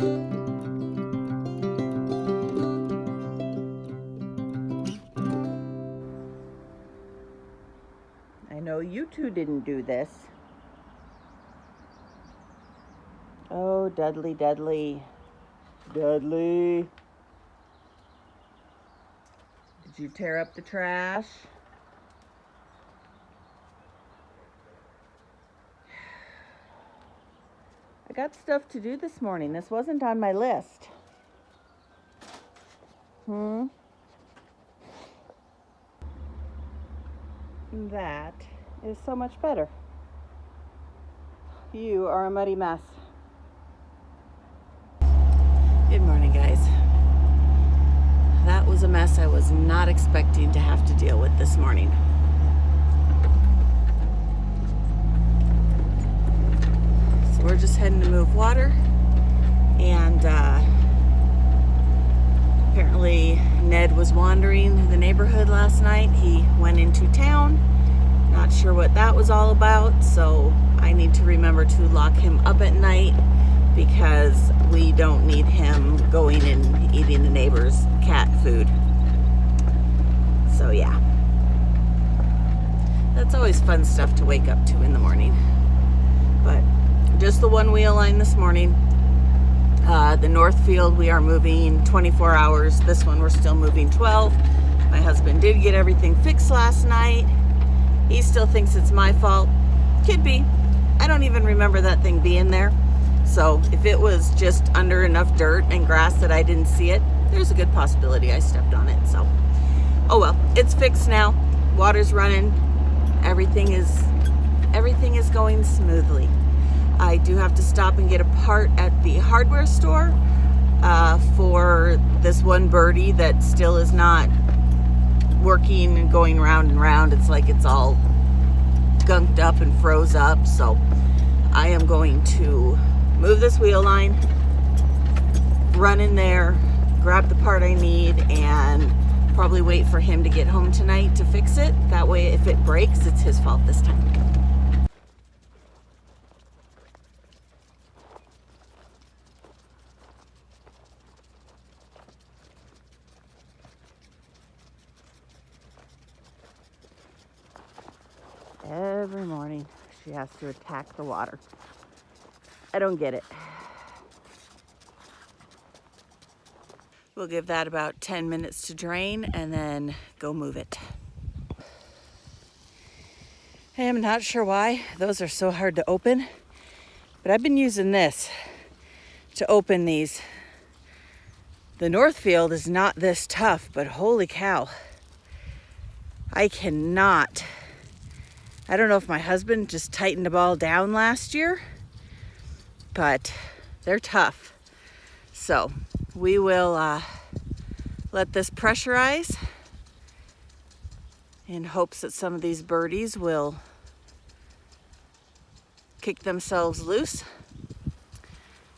I know you two didn't do this. Oh, Dudley, Dudley. Dudley. Did you tear up the trash? I got stuff to do this morning. This wasn't on my list. That is so much better. You are a muddy mess. Good morning, guys. That was a mess I was not expecting to have to deal with this morning. So we're just heading to move water, and apparently Ned was wandering the neighborhood last night. He went into town. Not sure what that was all about, so I need to remember to lock him up at night because we don't need him going and eating the neighbor's cat food. So yeah, that's always fun stuff to wake up to in the morning. But just the one wheel line this morning. The north field we are moving 24 hours. This one we're still moving 12. My husband did get everything fixed last night. He still thinks it's my fault. Could be. I don't even remember that thing being there. So if it was just under enough dirt and grass that I didn't see it, there's a good possibility I stepped on it. So, oh well, it's fixed now. Water's running. Everything is going smoothly. I do have to stop and get a part at the hardware store for this one birdie that still is not working and going round and round. It's like it's all gunked up and froze up. So I am going to move this wheel line, run in there, grab the part I need, and probably wait for him to get home tonight to fix it. That way if it breaks, it's his fault this time. Every morning she has to attack the water. I don't get it. We'll give that about 10 minutes to drain and then go move it. I am not sure why those are so hard to open, but I've been using this to open these. The north field is not this tough, but holy cow. I cannot. I don't know if my husband just tightened the ball down last year, but they're tough. So we will let this pressurize in hopes that some of these birdies will kick themselves loose,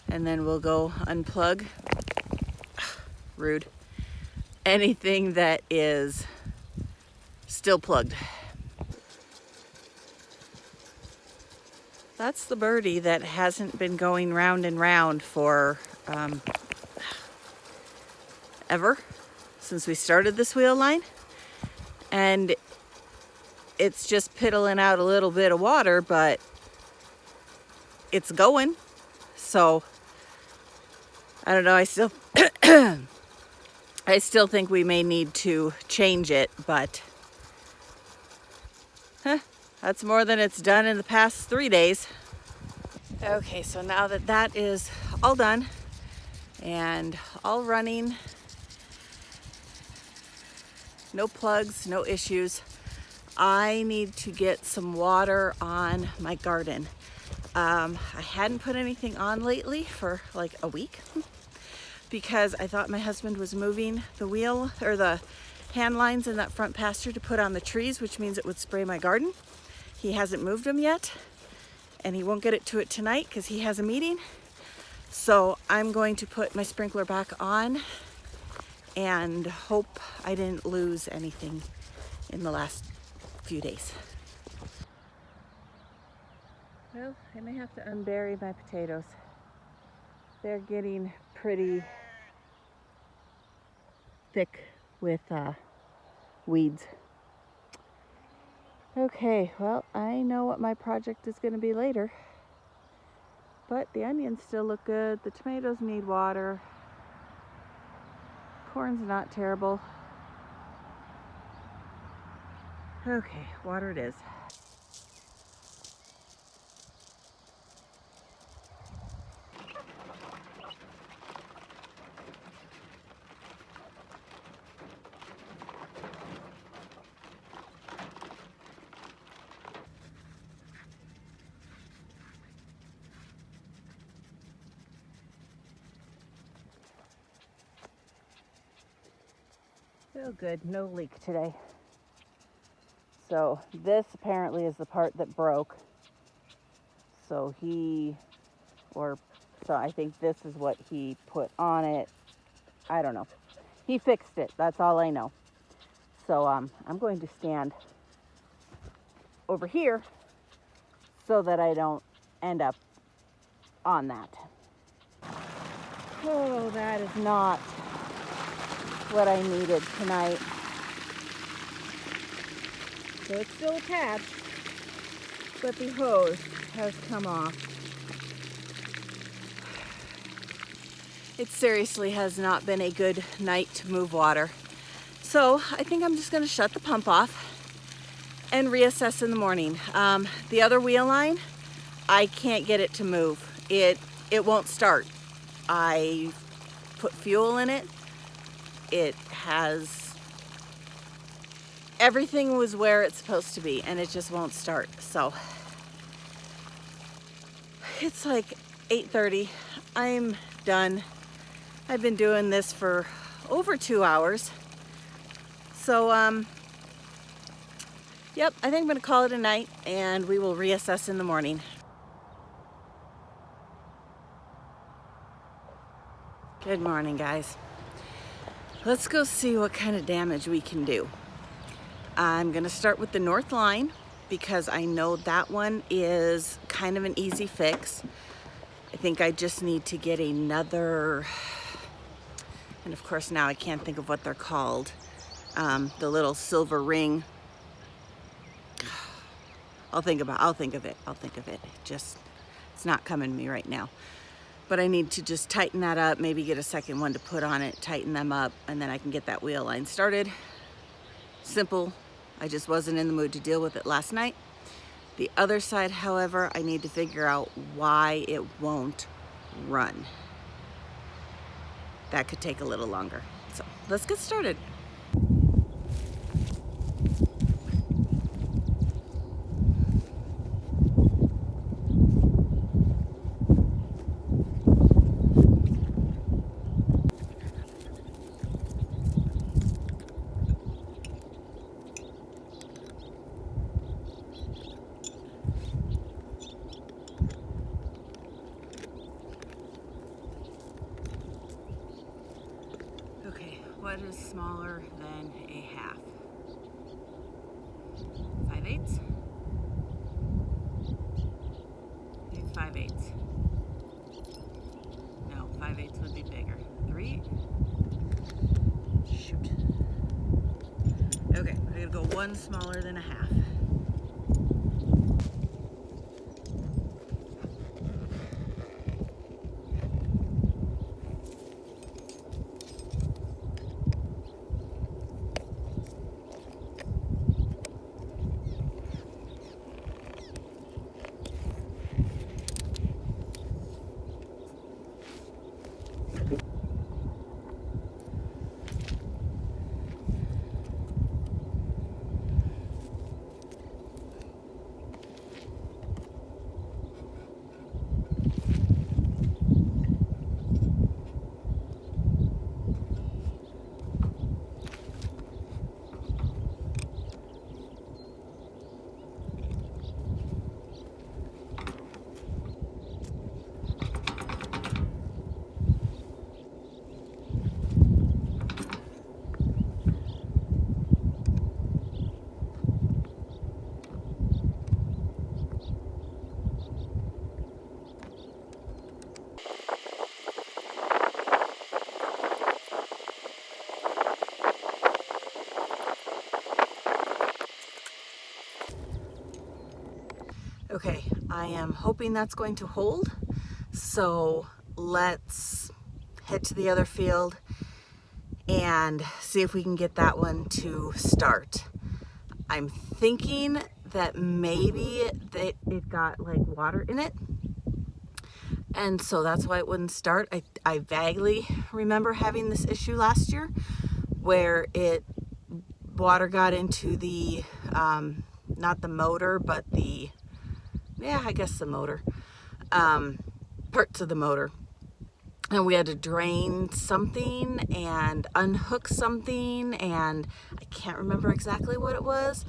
and then we'll go unplug, rude, anything that is still plugged. That's the birdie that hasn't been going round and round for ever since we started this wheel line, and it's just piddling out a little bit of water, but it's going. So I don't know, I still think we may need to change it, but that's more than it's done in the past 3 days. Okay, so now that that is all done and all running, no plugs, no issues, I need to get some water on my garden. I hadn't put anything on lately for like a week because I thought my husband was moving the wheel or the hand lines in that front pasture to put on the trees, which means it would spray my garden. He hasn't moved them yet, and he won't get it to it tonight because he has a meeting. So I'm going to put my sprinkler back on and hope I didn't lose anything in the last few days. Well, I may have to unbury my potatoes. they're getting pretty thick with weeds. Okay, well, I know what my project is going to be later, but the onions still look good. The tomatoes need water. Corn's not terrible. Okay, water it is. Oh, good, no leak today. So this apparently is the part that broke. So I think this is what he put on it. I don't know. He fixed it, that's all I know. So I'm going to stand over here so that I don't end up on that. Oh, that is not what I needed tonight. So it's still attached, but the hose has come off. It seriously has not been a good night to move water. So I think I'm just going to shut the pump off and reassess in the morning. The other wheel line, I can't get it to move. It won't start. I put fuel in it. It has, everything was where it's supposed to be, and it just won't start. So it's like 8:30. I'm done. I've been doing this for over 2 hours. So yep, I think I'm gonna call it a night, and we will reassess in the morning. Good morning, guys. Let's go see what kind of damage we can do. I'm gonna start with the north line because I know that one is kind of an easy fix. I think I just need to get another, and of course now I can't think of what they're called, the little silver ring. I'll think of it. Just, it's not coming to me right now. But I need to just tighten that up, maybe get a second one to put on it, tighten them up, and then I can get that wheel line started. Simple. I just wasn't in the mood to deal with it last night. The other side, however, I need to figure out why it won't run. That could take a little longer. So let's get started. What is smaller than a half? 5/8? I think 5/8. No, 5/8 would be bigger. 3? Shoot. Okay, I'm gonna go one smaller than a half. Okay, I am hoping that's going to hold. So let's head to the other field and see if we can get that one to start. I'm thinking that maybe it got like water in it, and so that's why it wouldn't start. I vaguely remember having this issue last year where water got into the not the motor, but I guess the motor, parts of the motor, and we had to drain something and unhook something, and I can't remember exactly what it was.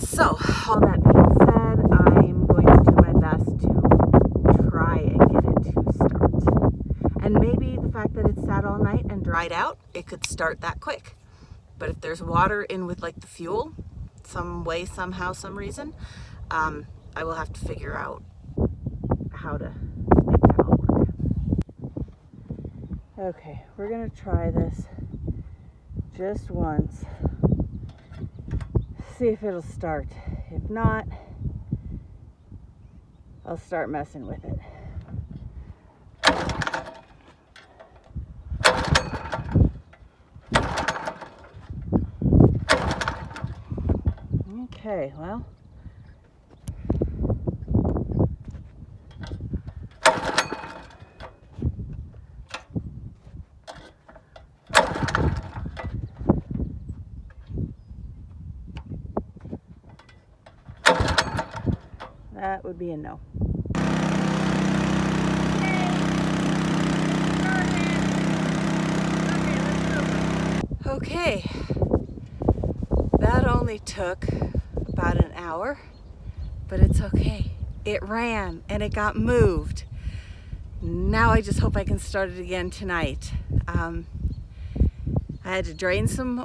So all that being said, I'm going to do my best to try and get it to start. And maybe the fact that it sat all night and dried out, it could start that quick. But if there's water in with like the fuel, some way, somehow, some reason, I will have to figure out how to make that all work. Okay, we're gonna try this just once. See if it'll start. If not, I'll start messing with it. Okay, well. That would be a no. Okay, that only took about an hour, but it's okay. It ran and it got moved. Now I just hope I can start it again tonight. I had to drain some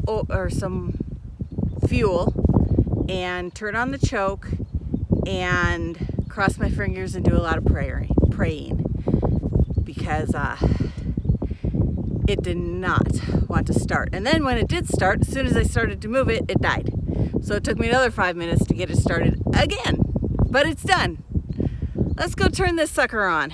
fuel and turn on the choke and cross my fingers and do a lot of praying because it did not want to start. And then when it did start, as soon as I started to move it, it died. So it took me another 5 minutes to get it started again, but it's done. Let's go turn this sucker on.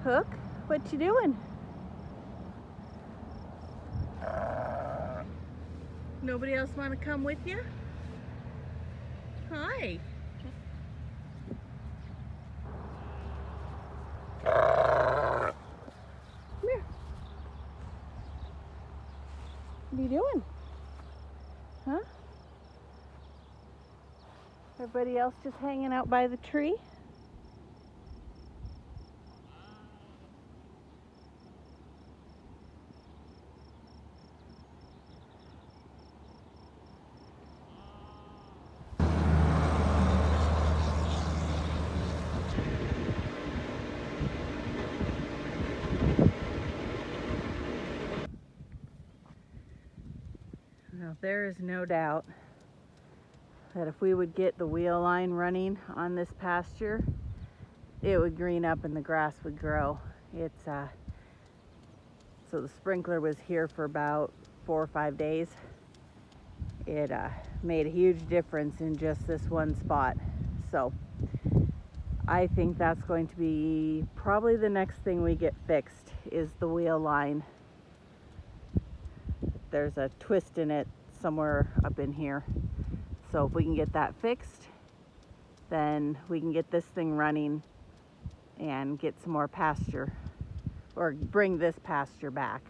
Hook, what you doing? Nobody else want to come with you? Hi. Come here. What are you doing? Huh? Everybody else just hanging out by the tree? Now, there is no doubt that if we would get the wheel line running on this pasture, it would green up and the grass would grow. So the sprinkler was here for about 4 or 5 days, it made a huge difference in just this one spot. So I think that's going to be probably the next thing we get fixed, is the wheel line. There's a twist in it somewhere up in here. So if we can get that fixed, then we can get this thing running and get some more pasture, or bring this pasture back.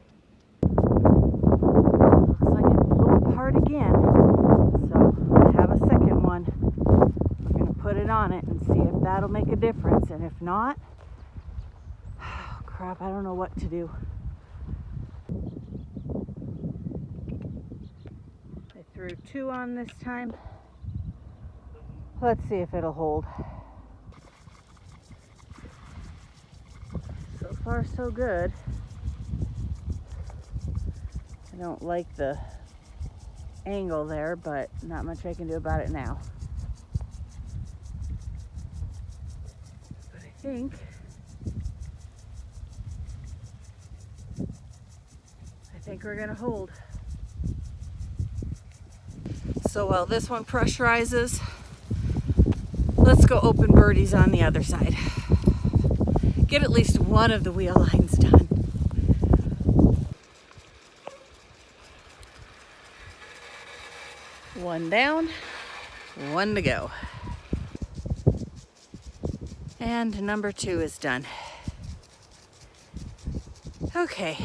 Looks like it blew apart again. So I have a second one. We're gonna put it on it and see if that'll make a difference. And if not, oh crap, I don't know what to do. I threw 2 on this time. Let's see if it'll hold. So far so good. I don't like the angle there, but not much I can do about it now. But I think we're gonna hold. So while this one pressurizes, let's go open birdies on the other side. Get at least one of the wheel lines done. One down, 1 to go. And number 2 is done. Okay.